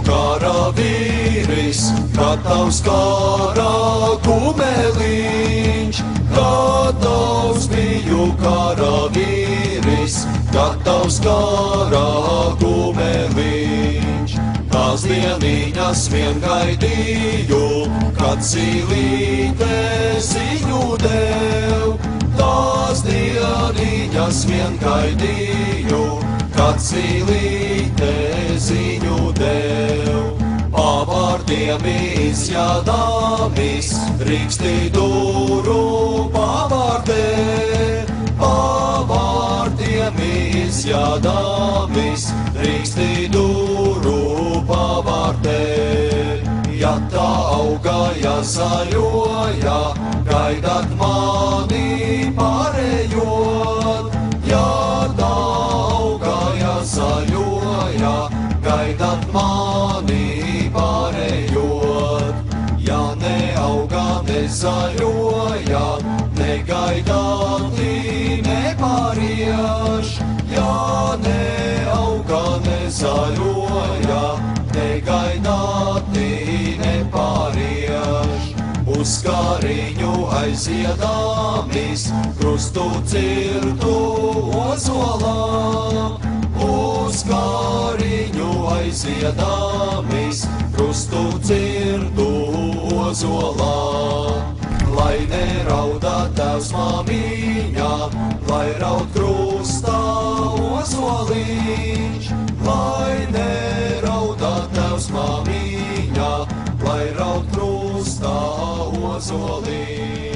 karavīris, gatavs karā kumeliņš. Gatavs biju karavīris, gatavs karā kumeliņš. Tās dieniņas vien gaidīju, kad zīlīte ziņu dev. Tās dieniņas vien gaidīju, kad zīlīte ziņu dev. Pavārdiem izjādāmis, Rīkstidūru pavārdē. Pavārdiem izjādāmis, Rīkstidūru pavārdē. Ja tā augaja zaļoja, gaidāt mani pārējot. Ja tā augaja zaļoja, gaidāt mani pārējot. Ja neauga, nezaļoja, negaidāti nepārieš. Ja neauga, nezaļoja, negaidāti nepārieš. Uz kāriņu aiziedāmis, krustu cirtu ozolā. Uz kāriņu aiziedāmis, krustu cirtu ozolā. Lai nerauda tevs māmiņa, lai raud krustā ozoliņš. Lai nerauda tevs māmiņa, lai raud krustā ozoliņš.